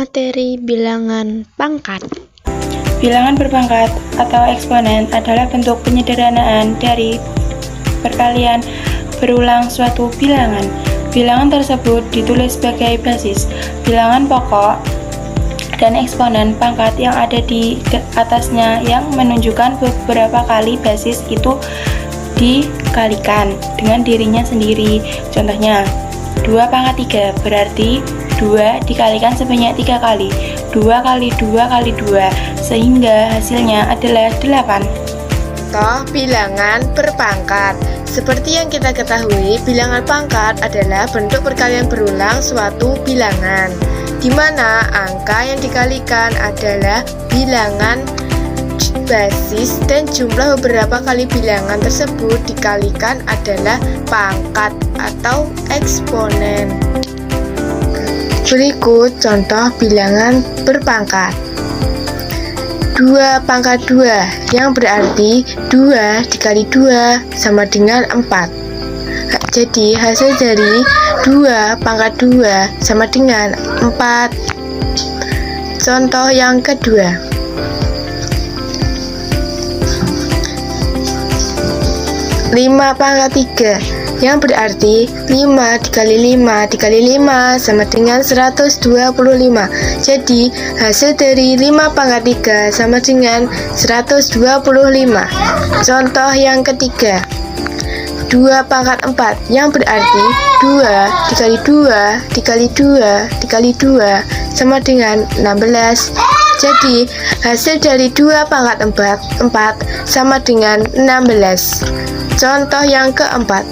Materi bilangan pangkat. Bilangan berpangkat atau eksponen adalah bentuk penyederhanaan dari perkalian berulang suatu bilangan. Bilangan tersebut ditulis sebagai basis bilangan pokok dan eksponen pangkat yang ada di atasnya yang menunjukkan beberapa kali basis itu dikalikan dengan dirinya sendiri. Contohnya, 2 pangkat 3 berarti 2 dikalikan sebanyak 3 kali. 2 kali 2 kali 2 sehingga hasilnya adalah 8. Contoh bilangan berpangkat. Seperti yang kita ketahui, bilangan pangkat adalah bentuk perkalian berulang suatu bilangan, di mana angka yang dikalikan adalah bilangan basis dan jumlah beberapa kali bilangan tersebut dikalikan adalah pangkat atau eksponen. Berikut contoh bilangan berpangkat. 2 pangkat 2 yang berarti 2 dikali 2 sama dengan 4. Jadi hasil dari 2 pangkat 2 sama dengan 4. Contoh yang kedua. 5 pangkat 3 yang berarti 5 dikali 5 dikali 5 sama dengan 125. Jadi hasil dari 5 pangkat 3 sama dengan 125. Contoh yang ketiga. 2 pangkat 4 yang berarti 2 dikali 2 dikali 2 dikali 2 sama dengan 16. Jadi hasil dari 2 pangkat 4 sama dengan 16. Contoh yang keempat.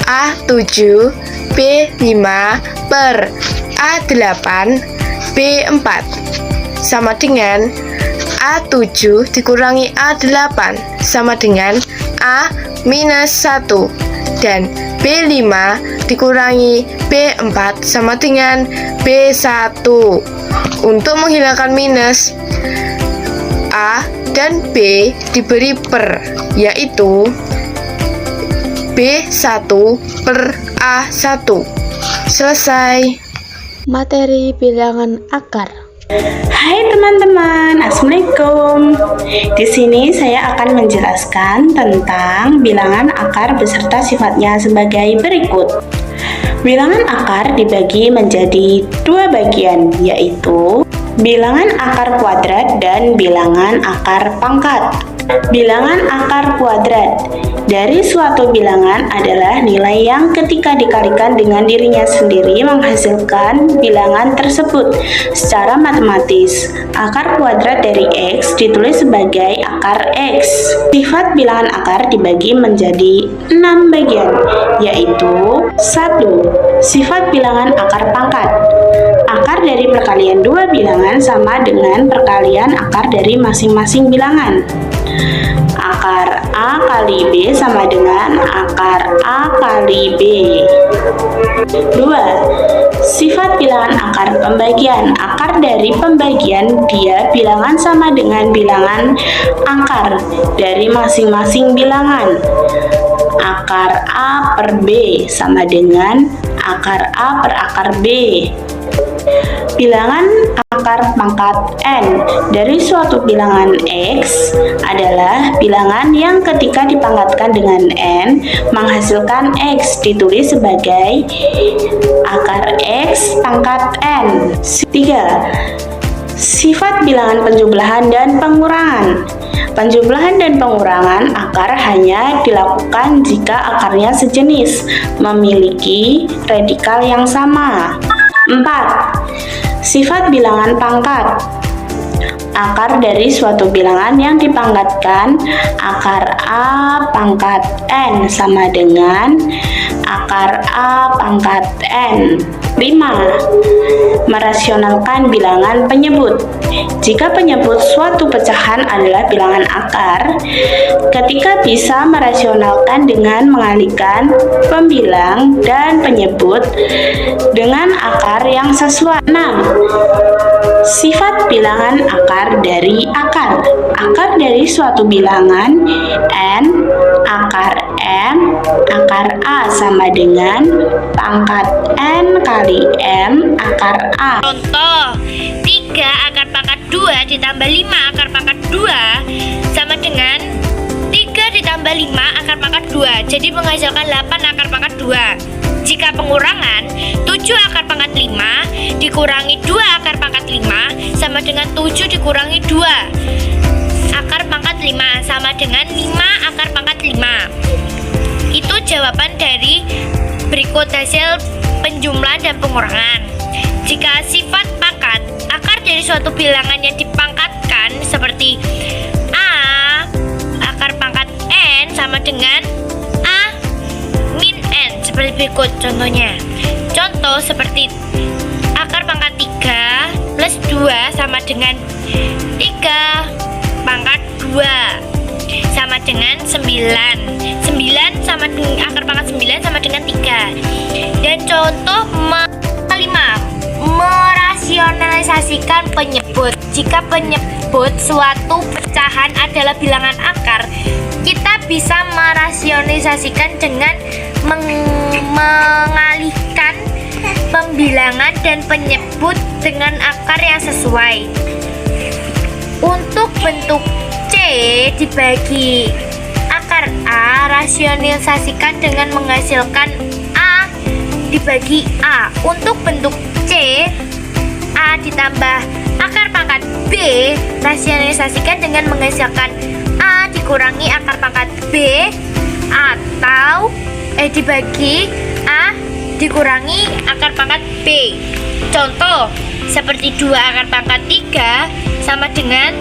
A7 B5 per A8 B4 sama dengan A7 dikurangi A8 sama dengan A-1 dan B5 dikurangi B4 sama dengan B1. Untuk menghilangkan minus, A dan B diberi per, yaitu B1 per A1. Selesai. Materi bilangan akar. Hai teman-teman, assalamualaikum. Di sini saya akan menjelaskan tentang bilangan akar beserta sifatnya sebagai berikut. Bilangan akar dibagi menjadi 2 bagian, yaitu bilangan akar kuadrat dan bilangan akar pangkat. Bilangan akar kuadrat dari suatu bilangan adalah nilai yang ketika dikalikan dengan dirinya sendiri menghasilkan bilangan tersebut. Secara matematis, akar kuadrat dari X ditulis sebagai akar X. Sifat bilangan akar dibagi menjadi 6 bagian, yaitu 1. Sifat bilangan akar pangkat. Akar dari perkalian 2 bilangan sama dengan perkalian akar dari masing-masing bilangan. Akar A kali B sama dengan akar A kali B. 2. Sifat bilangan akar pembagian. Akar dari pembagian dia bilangan sama dengan bilangan akar dari masing-masing bilangan. Akar A per B sama dengan akar A per akar B. Bilangan akar pangkat N dari suatu bilangan X adalah bilangan yang ketika dipangkatkan dengan N menghasilkan X, ditulis sebagai akar X pangkat N. 3. Sifat bilangan penjumlahan dan pengurangan. Penjumlahan dan pengurangan akar hanya dilakukan jika akarnya sejenis, memiliki radikal yang sama. 4. Sifat bilangan pangkat. Akar dari suatu bilangan yang dipangkatkan akar A pangkat N sama dengan akar A pangkat N. 5. Merasionalkan bilangan penyebut. Jika penyebut suatu pecahan adalah bilangan akar, ketika bisa merasionalkan dengan mengalihkan pembilang dan penyebut dengan akar yang sesuai. 6. Sifat bilangan akar dari akar. Akar dari suatu bilangan n akar m akar a sama dengan pangkat n kali m akar a. Contoh, 3 akar pangkat 2 ditambah 5 akar pangkat 2 sama dengan 3 ditambah 5 akar pangkat 2, jadi menghasilkan 8 akar pangkat 2. Jika pengurangan, 7 akar pangkat 5 dikurangi 2 akar pangkat 5 sama dengan 7 dikurangi 2 akar pangkat 5 sama dengan 5 akar pangkat 5. Itu jawaban dari berikut hasil penjumlahan dan pengurangan. Jika sifat pangkat akar dari suatu bilangan yang dipangkatkan seperti A akar pangkat N sama dengan A min N seperti berikut contohnya. Contoh seperti akar pangkat 3 plus 2 sama dengan 3 pangkat 2 sama dengan 9 sama dengan akar pangkat 9 sama dengan 3. Dan contoh kelima, merasionalisasikan penyebut. Jika penyebut suatu pecahan adalah bilangan akar, kita bisa merasionalisasikan dengan mengalihkan pembilangan dan penyebut dengan akar yang sesuai. Untuk bentuk C dibagi akar A, rasionalisasikan dengan menghasilkan A dibagi A. Untuk bentuk C, A ditambah akar pangkat B, rasionalisasikan dengan menghasilkan A dikurangi akar pangkat B atau dibagi A dikurangi akar pangkat B. Contoh seperti 2 akar pangkat 3 sama dengan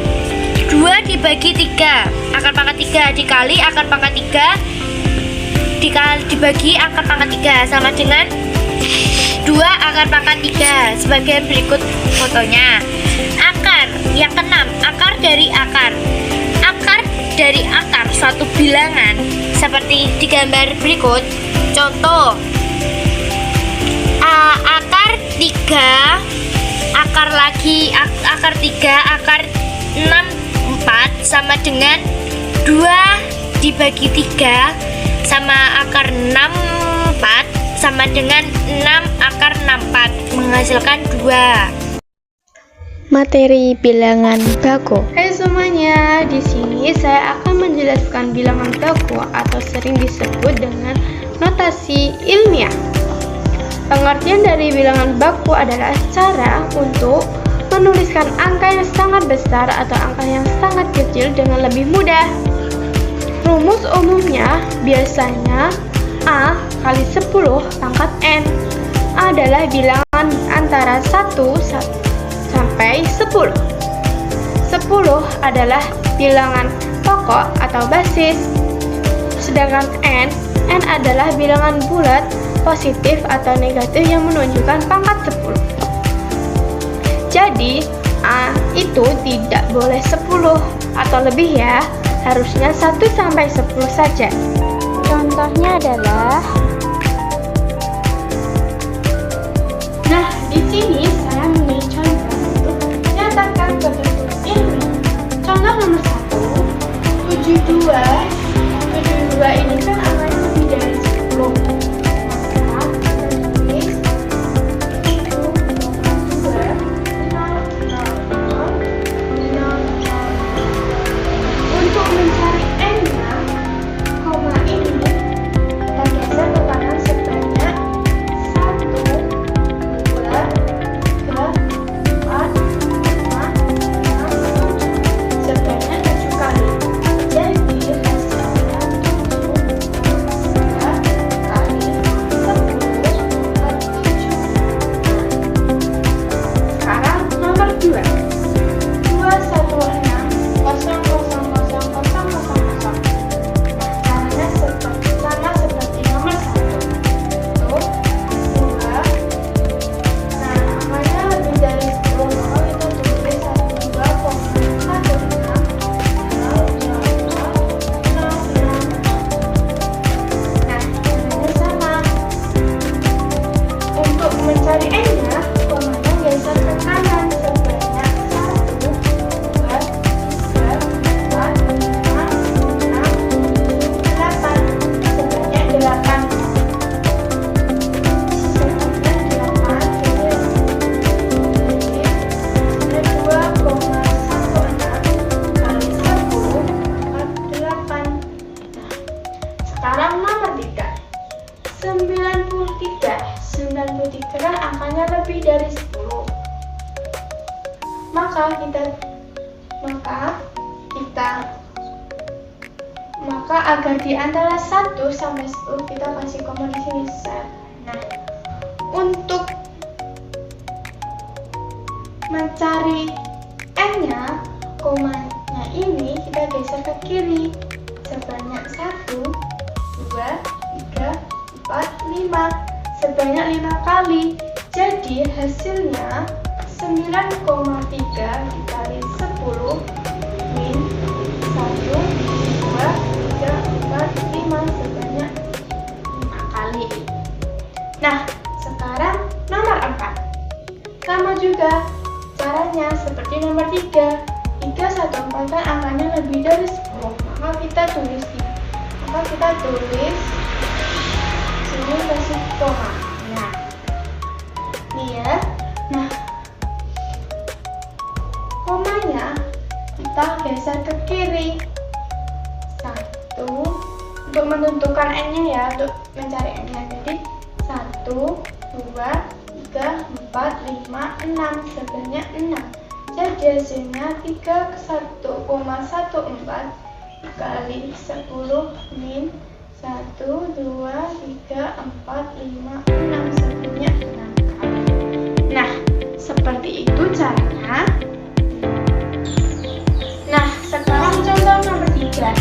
2 dibagi 3 akar pangkat 3 dikali akar pangkat 3 dibagi akar pangkat 3 sama dengan 2 akar pangkat 3. Sebagian berikut fotonya. Akar yang keenam, akar dari akar. Akar dari akar suatu bilangan seperti di gambar berikut. Contoh akar 3 akar lagi akar 3 akar 6 4 sama dengan 2 dibagi 3 sama akar 6 4 sama dengan 6 akar 64 menghasilkan 2. Materi bilangan baku. Hai semuanya, di sini saya akan menjelaskan bilangan baku atau sering disebut dengan notasi ilmiah. Pengertian dari bilangan baku adalah cara untuk menuliskan angka yang sangat besar atau angka yang sangat kecil dengan lebih mudah. Rumus umumnya biasanya A kali 10 pangkat N. A adalah bilangan antara 1 sampai 10. 10 adalah bilangan pokok atau basis. Sedangkan N adalah bilangan bulat, positif atau negatif yang menunjukkan pangkat 10. Jadi, A itu tidak boleh 10 atau lebih ya, harusnya 1 sampai 10 saja. Contohnya adalah, nah di sini saya memberi contoh untuk menyatakan bentuk ilmiah. Contoh nomor 1, 72 ini kan angkanya lebih dari 10. kita. Maka agar di antara 1 sampai 10 kita kasih koma di sini. Nah, untuk mencari n-nya, komanya ini kita geser ke kiri sebanyak 1, 2, 3, 4, 5 sebanyak 5 kali. Jadi hasilnya 9,3 dikali 10 min 1, 2, 3, 4, 5 sebanyak 5 kali. Nah, sekarang nomor 4. Sama juga caranya seperti nomor 3. 3, 1, 4 kan angkanya lebih dari 10. Maka kita tulis sini kasih koma. Nah, ini ya. Nah, komanya kita geser ke kiri 1 untuk menentukan n-nya ya, untuk mencari n-nya. Jadi 1, 2, 3, 4, 5, 6 sebanyak 6. Jadi hasilnya 31,14 kali 10 min 1, 2, 3, 4, 5, 6 sebanyak 6 kali. Nah, seperti itu caranya. Nah, sekarang contoh nomor 3.